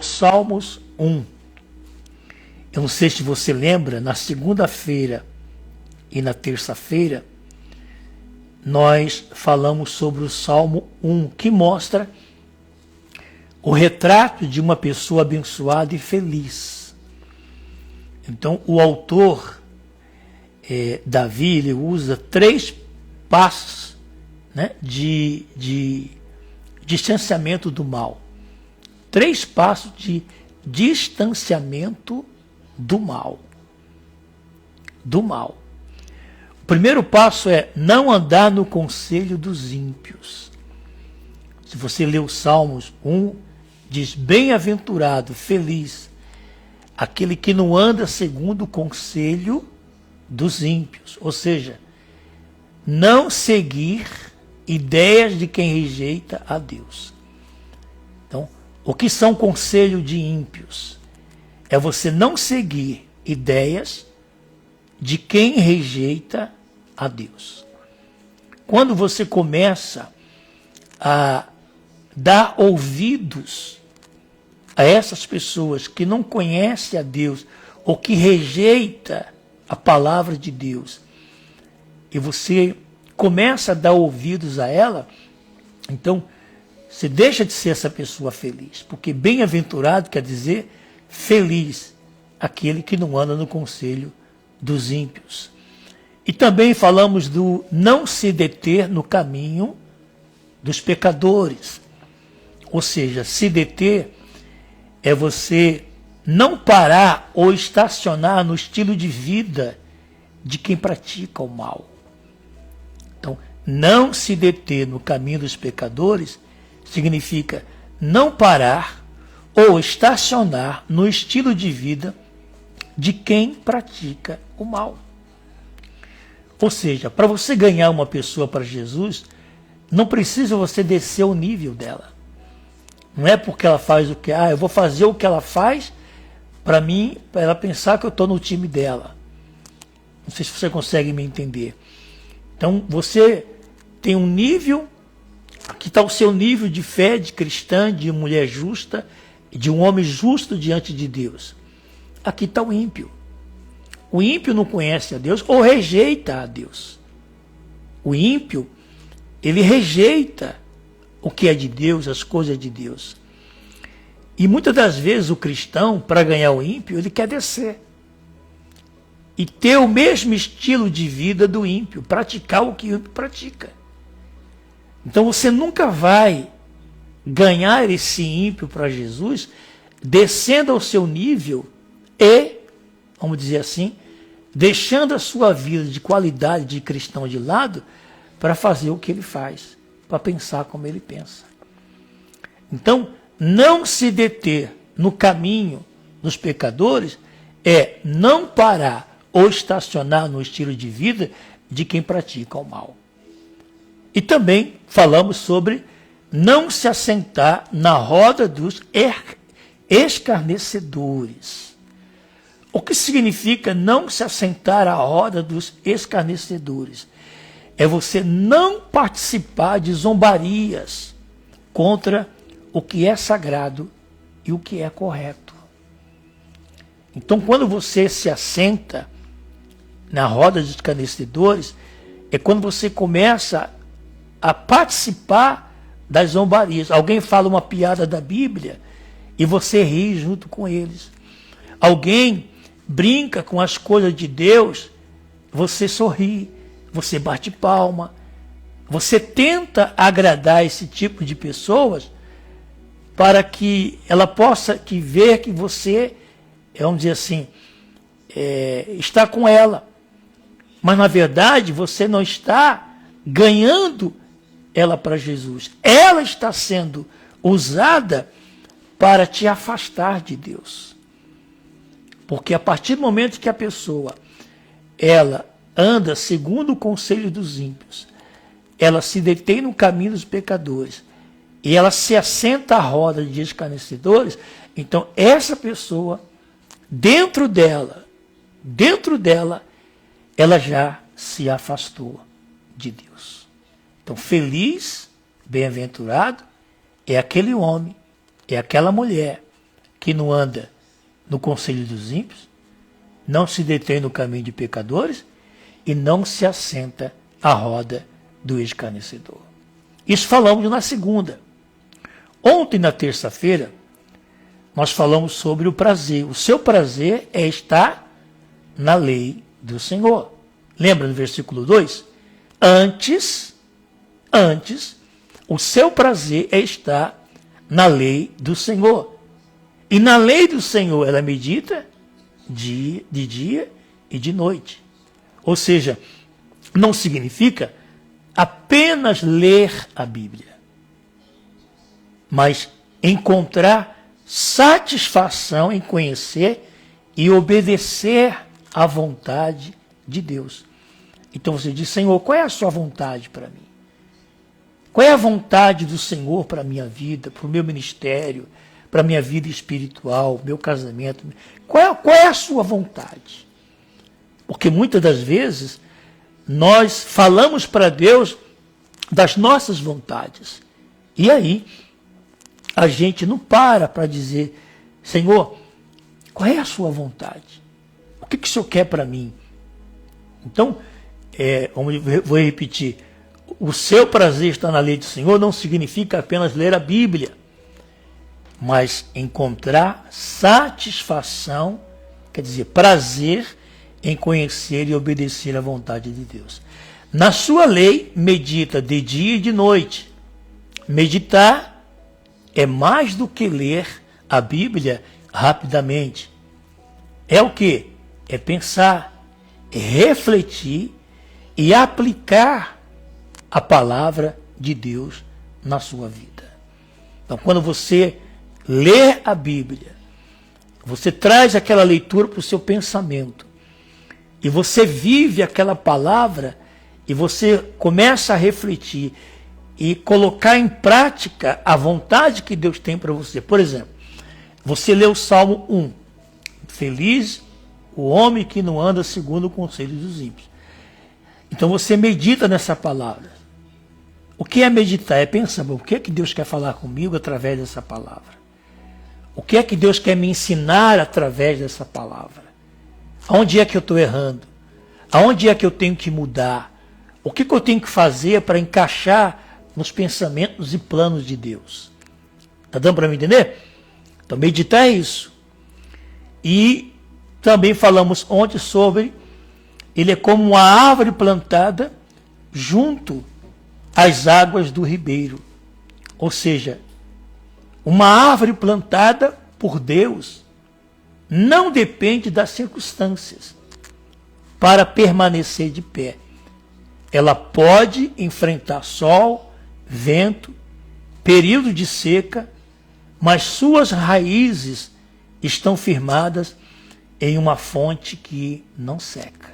Salmos 1. Eu não sei se você lembra, na segunda-feira e na terça-feira, nós falamos sobre o Salmo 1, que mostra o retrato de uma pessoa abençoada e feliz. Então, o autor, Davi, ele usa 3 passos, né, de distanciamento do mal. 3 passos de distanciamento do mal. Do mal. O primeiro passo é não andar no conselho dos ímpios. Se você ler o Salmos 1, diz: bem-aventurado, feliz, aquele que não anda segundo o conselho dos ímpios. Ou seja, não seguir ideias de quem rejeita a Deus. Então, o que são conselho de ímpios? É você não seguir ideias de quem rejeita a Deus. Quando você começa a dar ouvidos a essas pessoas que não conhecem a Deus ou que rejeita a palavra de Deus, e você começa a dar ouvidos a ela, então você deixa de ser essa pessoa feliz, porque bem-aventurado quer dizer feliz aquele que não anda no conselho dos ímpios. E também falamos do não se deter no caminho dos pecadores. Ou seja, se deter é você não parar ou estacionar no estilo de vida de quem pratica o mal. Então, não se deter no caminho dos pecadores significa não parar ou estacionar no estilo de vida de quem pratica o mal. Ou seja, para você ganhar uma pessoa para Jesus, não precisa você descer o nível dela. Não é porque ela faz o que, eu vou fazer o que ela faz para mim, para ela pensar que eu estou no time dela. Não sei se você consegue me entender. Então, você tem um nível, aqui está o seu nível de fé, de cristã, de mulher justa, de um homem justo diante de Deus. Aqui está o ímpio. O ímpio não conhece a Deus ou rejeita a Deus. O ímpio, ele rejeita o que é de Deus, as coisas de Deus. E muitas das vezes o cristão, para ganhar o ímpio, ele quer descer. E ter o mesmo estilo de vida do ímpio, praticar o que o ímpio pratica. Então você nunca vai ganhar esse ímpio para Jesus descendo ao seu nível e, vamos dizer assim, deixando a sua vida de qualidade de cristão de lado para fazer o que ele faz, para pensar como ele pensa. Então, não se deter no caminho dos pecadores é não parar ou estacionar no estilo de vida de quem pratica o mal. E também falamos sobre não se assentar na roda dos escarnecedores. O que significa não se assentar à roda dos escarnecedores? É você não participar de zombarias contra o que é sagrado e o que é correto. Então, quando você se assenta na roda dos escarnecedores, é quando você começa a participar das zombarias. Alguém fala uma piada da Bíblia e você ri junto com eles. Alguém brinca com as coisas de Deus, você sorri, você bate palma. Você tenta agradar esse tipo de pessoas para que ela possa ver que você, vamos dizer assim, está com ela. Mas, na verdade, você não está ganhando ela para Jesus. Ela está sendo usada para te afastar de Deus. Porque a partir do momento que a pessoa, ela anda segundo o conselho dos ímpios, ela se detém no caminho dos pecadores, e ela se assenta à roda de escarnecedores, então essa pessoa, dentro dela, ela já se afastou de Deus. Então, feliz, bem-aventurado, é aquele homem, é aquela mulher que não anda no conselho dos ímpios, não se detém no caminho de pecadores e não se assenta à roda do escarnecedor. Isso falamos na segunda. Ontem, na terça-feira, nós falamos sobre o prazer. O seu prazer é estar na lei do Senhor. Lembra no versículo 2? Antes, o seu prazer é estar na lei do Senhor. E na lei do Senhor ela medita de dia e de noite. Ou seja, não significa apenas ler a Bíblia, mas encontrar satisfação em conhecer e obedecer à vontade de Deus. Então você diz, Senhor, qual é a sua vontade para mim? Qual é a vontade do Senhor para a minha vida, para o meu ministério, para a minha vida espiritual, meu casamento? Qual é a sua vontade? Porque muitas das vezes nós falamos para Deus das nossas vontades. E aí a gente não para dizer, Senhor, qual é a sua vontade? O que o Senhor quer para mim? Então, vou repetir, o seu prazer estar na lei do Senhor não significa apenas ler a Bíblia, mas encontrar satisfação, quer dizer, prazer em conhecer e obedecer à vontade de Deus. Na sua lei, medita de dia e de noite. Meditar é mais do que ler a Bíblia rapidamente. É o quê? É pensar, é refletir e aplicar a palavra de Deus na sua vida. Então, quando você lê a Bíblia, você traz aquela leitura para o seu pensamento, e você vive aquela palavra, e você começa a refletir e colocar em prática a vontade que Deus tem para você. Por exemplo, você lê o Salmo 1. Feliz o homem que não anda segundo o conselho dos ímpios. Então você medita nessa palavra. O que é meditar? É pensar, o que é que Deus quer falar comigo através dessa palavra? O que é que Deus quer me ensinar através dessa palavra? Aonde é que eu estou errando? Aonde é que eu tenho que mudar? O que eu tenho que fazer para encaixar nos pensamentos e planos de Deus? Está dando para me entender? Então, meditar é isso. E também falamos ontem sobre, ele é como uma árvore plantada junto às águas do ribeiro. Ou seja, uma árvore plantada por Deus não depende das circunstâncias para permanecer de pé. Ela pode enfrentar sol, vento, período de seca, mas suas raízes estão firmadas em uma fonte que não seca.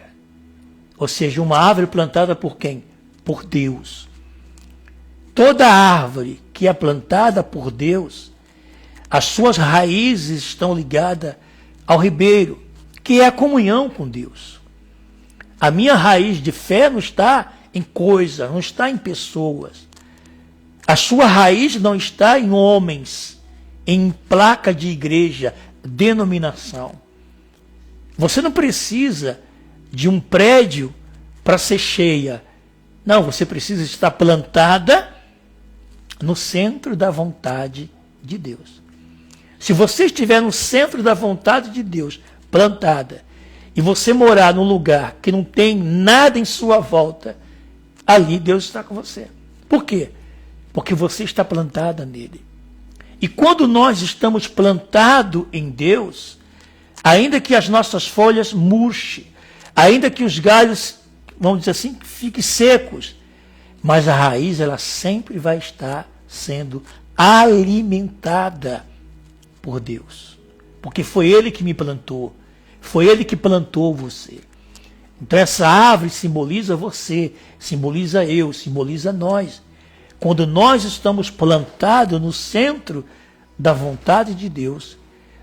Ou seja, uma árvore plantada por quem? Por Deus. Toda árvore que é plantada por Deus, as suas raízes estão ligadas ao ribeiro, que é a comunhão com Deus. A minha raiz de fé não está em coisas, não está em pessoas. A sua raiz não está em homens, em placa de igreja, denominação. Você não precisa de um prédio para ser cheia. Não, você precisa estar plantada no centro da vontade de Deus. Se você estiver no centro da vontade de Deus, plantada, e você morar num lugar que não tem nada em sua volta, ali Deus está com você. Por quê? Porque você está plantada nele. E quando nós estamos plantados em Deus, ainda que as nossas folhas murchem, ainda que os galhos, vamos dizer assim, fiquem secos, mas a raiz ela sempre vai estar sendo alimentada por Deus. Porque foi Ele que me plantou. Foi Ele que plantou você. Então essa árvore simboliza você, simboliza eu, simboliza nós. Quando nós estamos plantados no centro da vontade de Deus,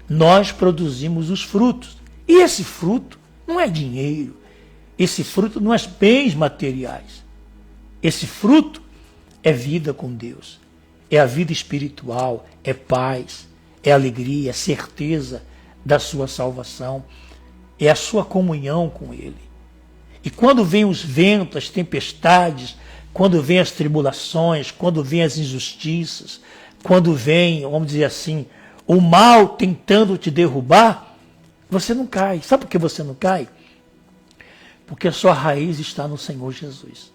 nós produzimos os frutos. E esse fruto não é dinheiro. Esse fruto não é bens materiais. Esse fruto é vida com Deus. É a vida espiritual, é paz, é a alegria, é a certeza da sua salvação, é a sua comunhão com Ele. E quando vêm os ventos, as tempestades, quando vêm as tribulações, quando vêm as injustiças, quando vem, vamos dizer assim, o mal tentando te derrubar, você não cai. Sabe por que você não cai? Porque a sua raiz está no Senhor Jesus.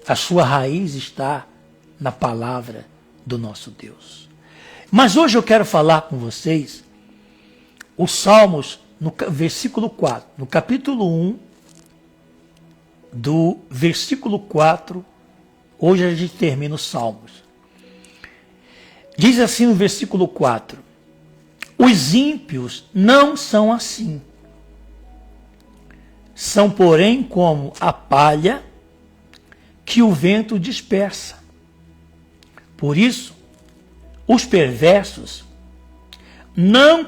A sua raiz está na palavra do nosso Deus. Mas hoje eu quero falar com vocês os Salmos, no versículo 4, no capítulo 1, do versículo 4, hoje a gente termina os Salmos. Diz assim no versículo 4, os ímpios não são assim. São, porém, como a palha que o vento dispersa. Por isso, os perversos não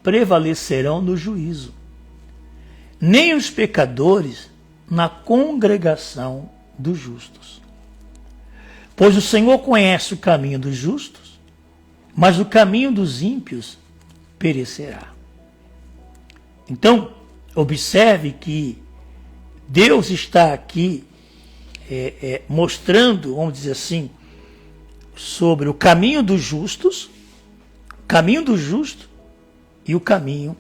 prevalecerão no juízo, nem os pecadores na congregação dos justos. Pois o Senhor conhece o caminho dos justos, mas o caminho dos ímpios perecerá. Então, observe que Deus está aqui mostrando, vamos dizer assim, sobre o caminho dos justos, o caminho do justo e o caminho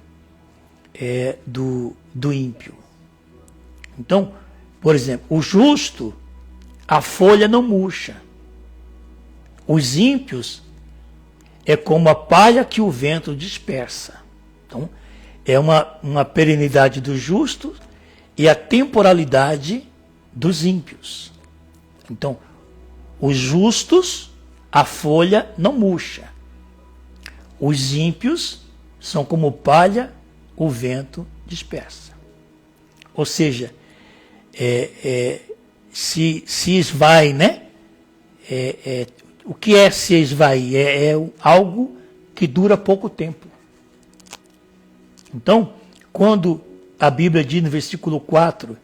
do ímpio. Então, por exemplo, o justo, a folha não murcha. Os ímpios é como a palha que o vento dispersa. Então, é uma perenidade do justo e a temporalidade dos ímpios. Então, os justos, a folha não murcha. Os ímpios são como palha, o vento dispersa. Ou seja, se esvai, né? O que é se esvair? É algo que dura pouco tempo. Então, quando a Bíblia diz no versículo 4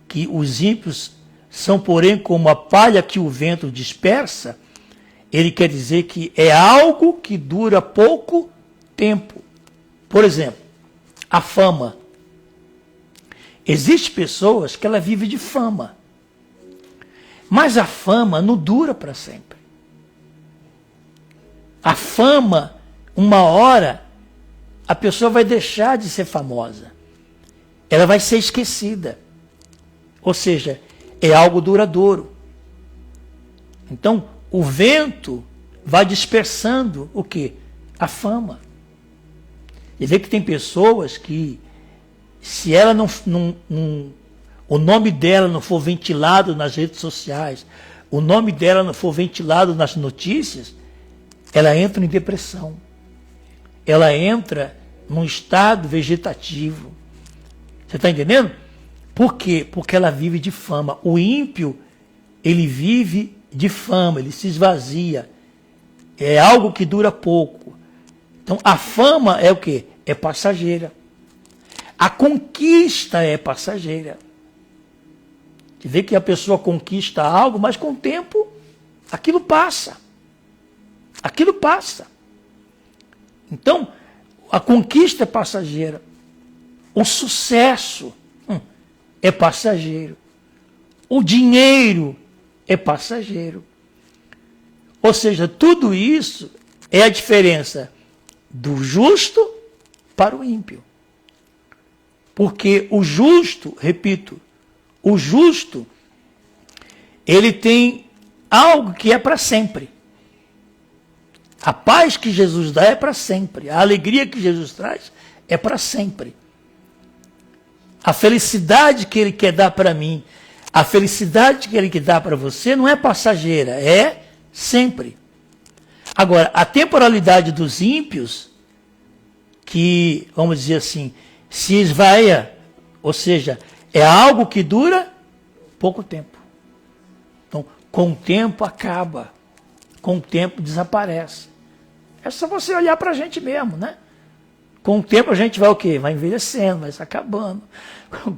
que os ímpios são, porém, como a palha que o vento dispersa, ele quer dizer que é algo que dura pouco tempo. Por exemplo, a fama. Existem pessoas que ela vive de fama, mas a fama não dura para sempre. A fama, uma hora, a pessoa vai deixar de ser famosa. Ela vai ser esquecida. Ou seja, é algo duradouro. Então, o vento vai dispersando o quê? A fama. E vê que tem pessoas que, se ela o nome dela não for ventilado nas redes sociais, o nome dela não for ventilado nas notícias, ela entra em depressão. Ela entra num estado vegetativo. Você está entendendo? Por quê? Porque ela vive de fama. O ímpio, ele vive de fama, ele se esvazia. É algo que dura pouco. Então, a fama é o quê? É passageira. A conquista é passageira. Você vê que a pessoa conquista algo, mas com o tempo, aquilo passa. Aquilo passa. Então, a conquista é passageira. O sucesso é passageiro. O dinheiro é passageiro. Ou seja, tudo isso é a diferença do justo para o ímpio. Porque o justo, repito, o justo, ele tem algo que é para sempre. A paz que Jesus dá é para sempre. A alegria que Jesus traz é para sempre. A felicidade que ele quer dar para mim, a felicidade que ele quer dar para você não é passageira, é sempre. Agora, a temporalidade dos ímpios, que, vamos dizer assim, se esvaia, ou seja, é algo que dura pouco tempo. Então, com o tempo acaba, com o tempo desaparece. É só você olhar para a gente mesmo, né? Com o tempo a gente vai o quê? Vai envelhecendo, vai se acabando.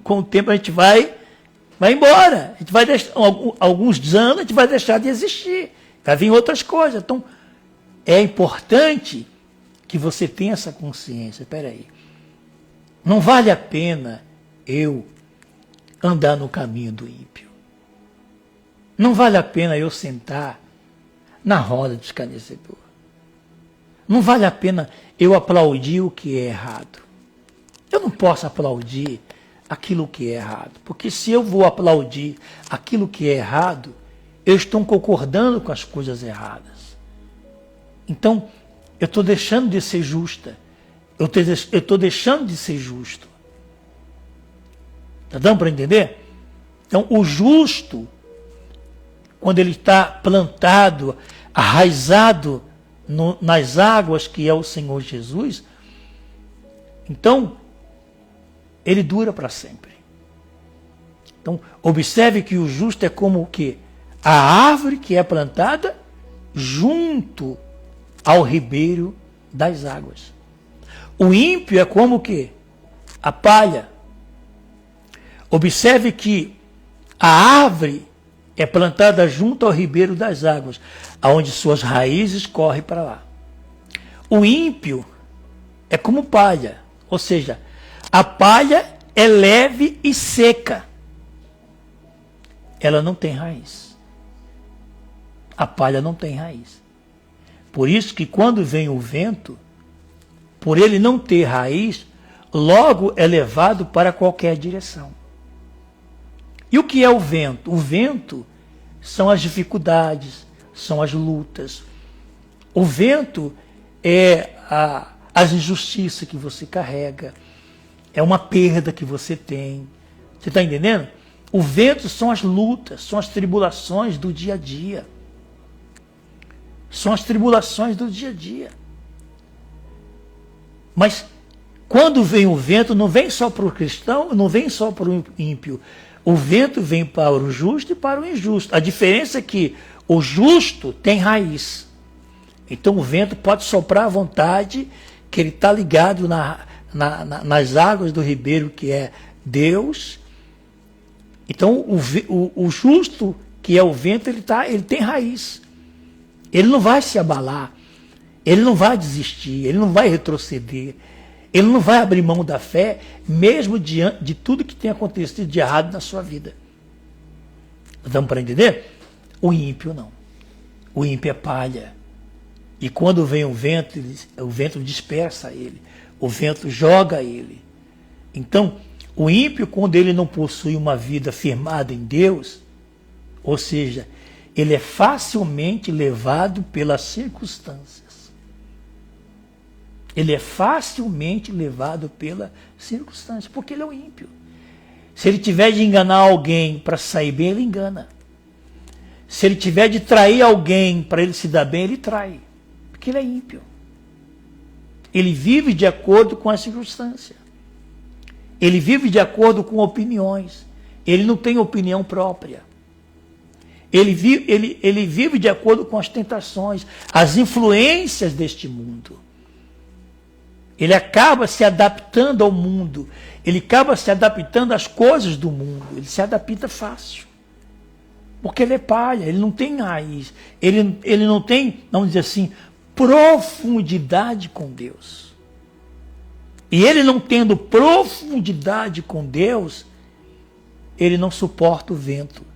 Com o tempo a gente vai embora. A gente vai deixar, alguns anos a gente vai deixar de existir. Vai vir outras coisas. Então, é importante que você tenha essa consciência. Espera aí. Não vale a pena eu andar no caminho do ímpio. Não vale a pena eu sentar na roda do escarnecedor. Não vale a pena eu aplaudir o que é errado. Eu não posso aplaudir aquilo que é errado. Porque se eu vou aplaudir aquilo que é errado, eu estou concordando com as coisas erradas. Então, eu estou deixando de ser justa. Eu estou deixando de ser justo. Está dando para entender? Então, o justo, quando ele está plantado, arraizado nas águas que é o Senhor Jesus, então, ele dura para sempre. Então, observe que o justo é como o quê? A árvore que é plantada junto ao ribeiro das águas. O ímpio é como o quê? A palha. Observe que a árvore é plantada junto ao ribeiro das águas, aonde suas raízes correm para lá. O ímpio é como palha, ou seja, a palha é leve e seca. Ela não tem raiz. A palha não tem raiz. Por isso que quando vem o vento, por ele não ter raiz, logo é levado para qualquer direção. E o que é o vento? O vento são as dificuldades, são as lutas. O vento é as injustiças que você carrega, é uma perda que você tem. Você está entendendo? O vento são as lutas, são as tribulações do dia a dia. São as tribulações do dia a dia. Mas quando vem o vento, não vem só para o cristão, não vem só para o ímpio. O vento vem para o justo e para o injusto. A diferença é que o justo tem raiz. Então o vento pode soprar à vontade, que ele está ligado nas águas do ribeiro, que é Deus. Então o justo, que é o vento, ele tem raiz. Ele não vai se abalar, ele não vai desistir, ele não vai retroceder, ele não vai abrir mão da fé, mesmo diante de tudo que tem acontecido de errado na sua vida. Damos para entender? O ímpio não. O ímpio é palha. E quando vem o vento dispersa ele, o vento joga ele. Então, o ímpio, quando ele não possui uma vida firmada em Deus, ou seja, ele é facilmente levado pelas circunstâncias. Ele é facilmente levado pelas circunstâncias, porque ele é o ímpio. Se ele tiver de enganar alguém para sair bem, ele engana. Se ele tiver de trair alguém para ele se dar bem, ele trai. Porque ele é ímpio. Ele vive de acordo com as circunstâncias. Ele vive de acordo com opiniões. Ele não tem opinião própria. Ele vive de acordo com as tentações, as influências deste mundo. Ele acaba se adaptando ao mundo. Ele acaba se adaptando às coisas do mundo. Ele se adapta fácil. Porque ele é palha, ele não tem raiz. Ele não tem, vamos dizer assim, profundidade com Deus. E ele não tendo profundidade com Deus, ele não suporta o vento.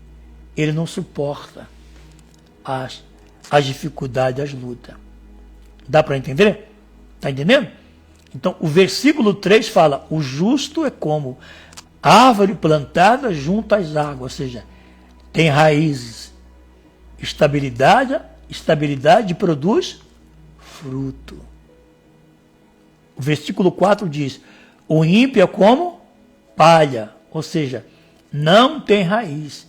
Ele não suporta as dificuldades, as lutas. Dá para entender? Está entendendo? Então, o versículo 3 fala, o justo é como árvore plantada junto às águas, ou seja, tem raízes, estabilidade produz fruto. O versículo 4 diz, o ímpio é como palha, ou seja, não tem raiz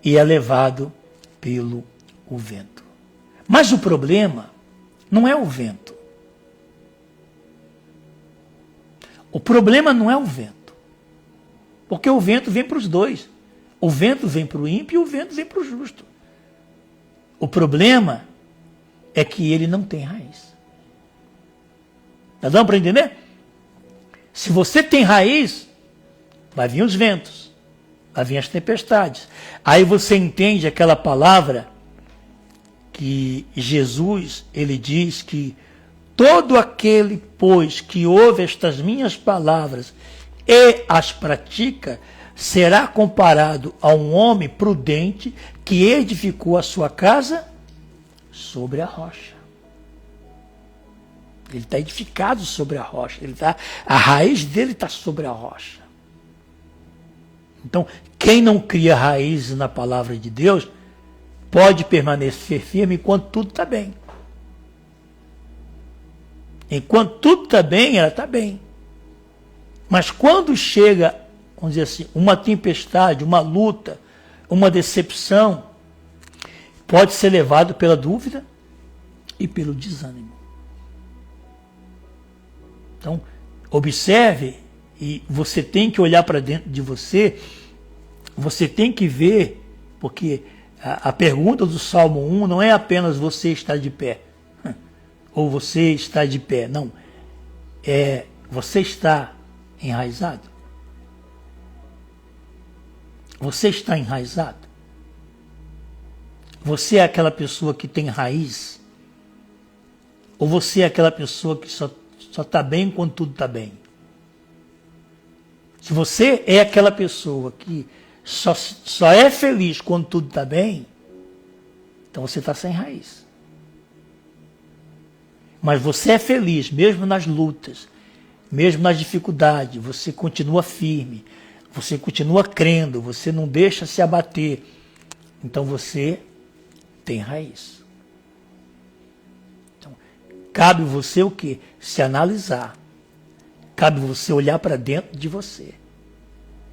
e é levado pelo vento. Mas o problema não é o vento. O problema não é o vento. Porque o vento vem para os dois. O vento vem para o ímpio e o vento vem para o justo. O problema é que ele não tem raiz. Está dando para entender? Se você tem raiz, vai vir os ventos, vai vir as tempestades. Aí você entende aquela palavra que Jesus, ele diz que Todo aquele, pois, que ouve estas minhas palavras e as pratica, será comparado a um homem prudente que edificou a sua casa sobre a rocha. Ele está edificado sobre a rocha. A raiz dele está sobre a rocha. Então, quem não cria raízes na palavra de Deus pode permanecer firme enquanto tudo está bem. Enquanto tudo está bem, ela está bem. Mas quando chega, vamos dizer assim, uma tempestade, uma luta, uma decepção, pode ser levado pela dúvida e pelo desânimo. Então, observe, e você tem que olhar para dentro de você, você tem que ver, porque a pergunta do Salmo 1 não é apenas você está de pé, ou você está de pé, não. Você está enraizado? Você está enraizado? Você é aquela pessoa que tem raiz? Ou você é aquela pessoa que só está bem quando tudo está bem? Se você é aquela pessoa que só é feliz quando tudo está bem, então você está sem raiz. Mas você é feliz mesmo nas lutas, mesmo nas dificuldades, você continua firme, você continua crendo, você não deixa se abater. Então você tem raiz. Então, cabe você o quê? Se analisar. Cabe você olhar para dentro de você.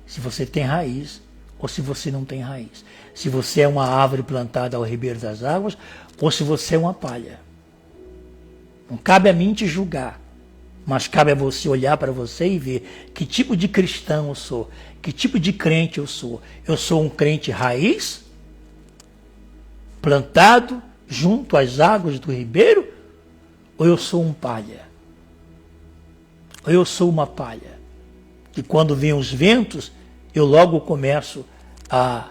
Se você tem raiz ou se você não tem raiz. Se você é uma árvore plantada ao ribeiro das águas ou se você é uma palha. Não cabe a mim te julgar, mas cabe a você olhar para você e ver que tipo de cristão eu sou, que tipo de crente eu sou. Eu sou um crente raiz, plantado junto às águas do ribeiro, ou eu sou um palha? Ou eu sou uma palha, que quando vêm os ventos, eu logo começo a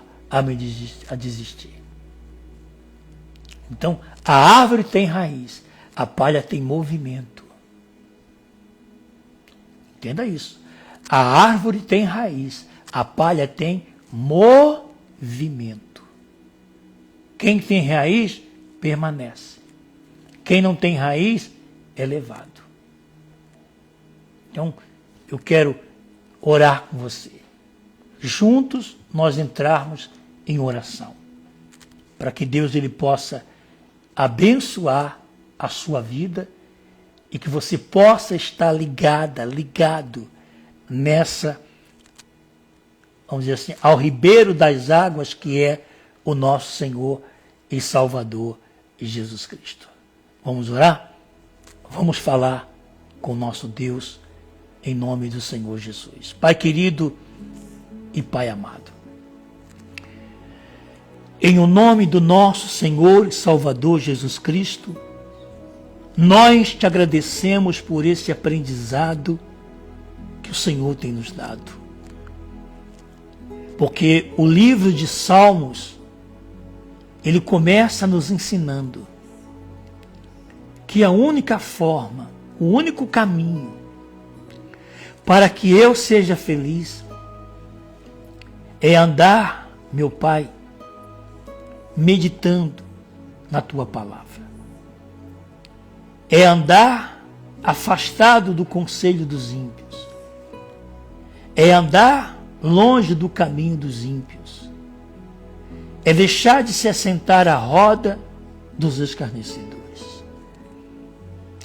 desistir. Então, a árvore tem raiz, a palha tem movimento. Entenda isso. A árvore tem raiz, a palha tem movimento. Quem tem raiz, permanece. Quem não tem raiz, é levado. Então, eu quero orar com você. Juntos, nós entrarmos em oração. Para que Deus ele possa abençoar a sua vida e que você possa estar ligado nessa, vamos dizer assim, ao ribeiro das águas que é o nosso Senhor e Salvador Jesus Cristo. Vamos orar? Vamos falar com o nosso Deus em nome do Senhor Jesus. Pai querido e Pai amado, em o nome do nosso Senhor e Salvador Jesus Cristo, nós te agradecemos por esse aprendizado que o Senhor tem nos dado. Porque o livro de Salmos, ele começa nos ensinando que a única forma, o único caminho para que eu seja feliz é andar, meu Pai, meditando na Tua palavra. É andar afastado do conselho dos ímpios. É andar longe do caminho dos ímpios. É deixar de se assentar à roda dos escarnecedores.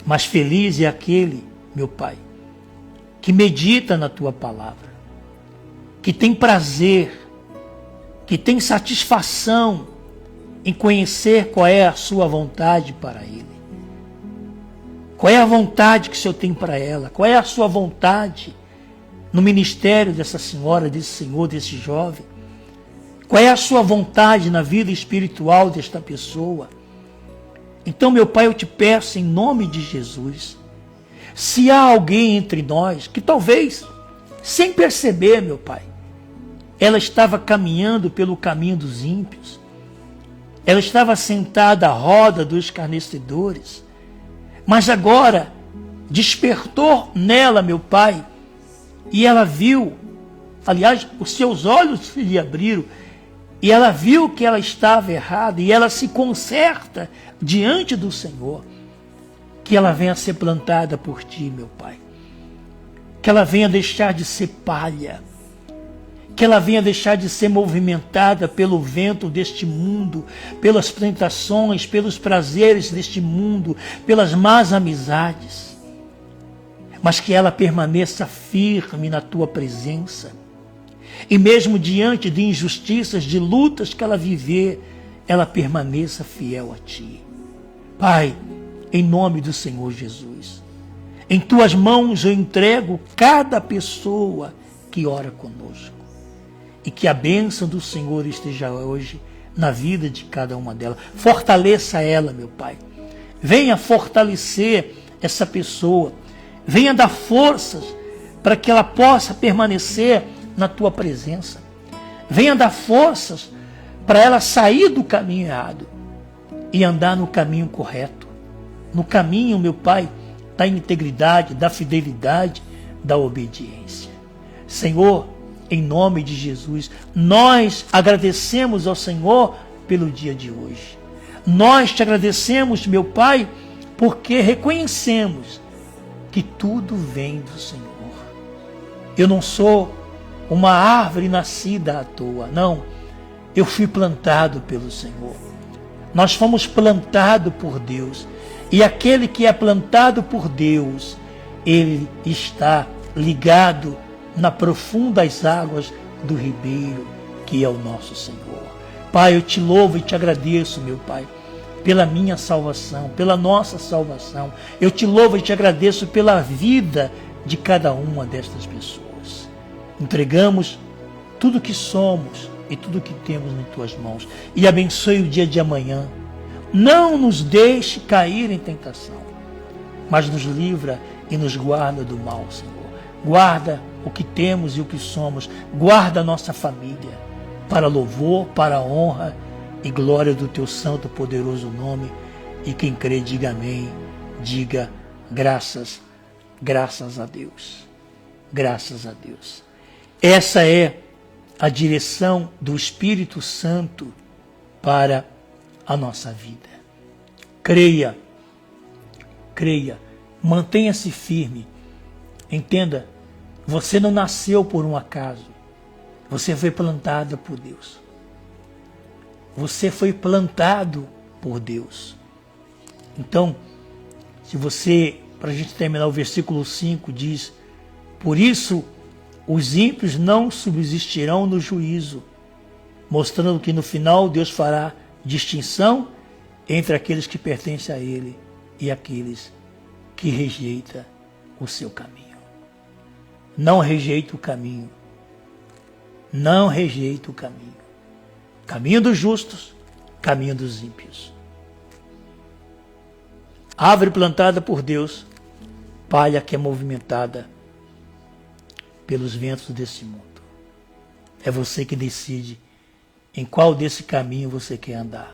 Mas feliz é aquele, meu Pai, que medita na Tua palavra, que tem prazer, que tem satisfação em conhecer qual é a Sua vontade para ele. Qual é a vontade que o Senhor tem para ela? Qual é a sua vontade no ministério dessa senhora, desse senhor, desse jovem? Qual é a sua vontade na vida espiritual desta pessoa? Então, meu Pai, eu te peço em nome de Jesus, se há alguém entre nós que talvez, sem perceber, meu Pai, ela estava caminhando pelo caminho dos ímpios, ela estava sentada à roda dos escarnecedores, Mas agora despertou nela, meu Pai, e ela viu, aliás, os seus olhos se lhe abriram, e ela viu que ela estava errada, e ela se conserta diante do Senhor. Que ela venha a ser plantada por Ti, meu Pai. Que ela venha deixar de ser palha. Que ela venha deixar de ser movimentada pelo vento deste mundo, pelas tentações, pelos prazeres deste mundo, pelas más amizades. Mas que ela permaneça firme na Tua presença. E mesmo diante de injustiças, de lutas que ela viver, ela permaneça fiel a Ti. Pai, em nome do Senhor Jesus, em Tuas mãos eu entrego cada pessoa que ora conosco. E que a bênção do Senhor esteja hoje na vida de cada uma delas. Fortaleça ela, meu Pai. Venha fortalecer essa pessoa. Venha dar forças para que ela possa permanecer na Tua presença. Venha dar forças para ela sair do caminho errado e andar no caminho correto. No caminho, meu Pai, da integridade, da fidelidade, da obediência. Senhor, em nome de Jesus, nós agradecemos ao Senhor pelo dia de hoje. Nós te agradecemos, meu Pai, porque reconhecemos que tudo vem do Senhor. Eu não sou uma árvore nascida à toa, não. Eu fui plantado pelo Senhor. Nós fomos plantados por Deus. E aquele que é plantado por Deus, ele está ligado nas profundas águas do ribeiro, que é o nosso Senhor. Pai, eu te louvo e te agradeço, meu Pai, pela minha salvação, pela nossa salvação. Eu te louvo e te agradeço pela vida de cada uma destas pessoas. Entregamos tudo que somos e tudo que temos em Tuas mãos. E abençoe o dia de amanhã. Não nos deixe cair em tentação, mas nos livra e nos guarda do mal, Senhor. Guarda o que temos e o que somos. Guarda a nossa família, para louvor, para honra e glória do Teu santo e poderoso nome. E quem crê, diga amém. Diga graças a Deus. Graças a Deus. Essa é a direção do Espírito Santo para a nossa vida. Creia, mantenha-se firme. Entenda, você não nasceu por um acaso. Você foi plantada por Deus. Você foi plantado por Deus. Então, se você, para a gente terminar o versículo 5, diz: por isso os ímpios não subsistirão no juízo, mostrando que no final Deus fará distinção entre aqueles que pertencem a Ele e aqueles que rejeitam o seu caminho. Não rejeita o caminho. Não rejeita o caminho. Caminho dos justos, caminho dos ímpios. Árvore plantada por Deus, palha que é movimentada pelos ventos desse mundo. É você que decide em qual desse caminho você quer andar.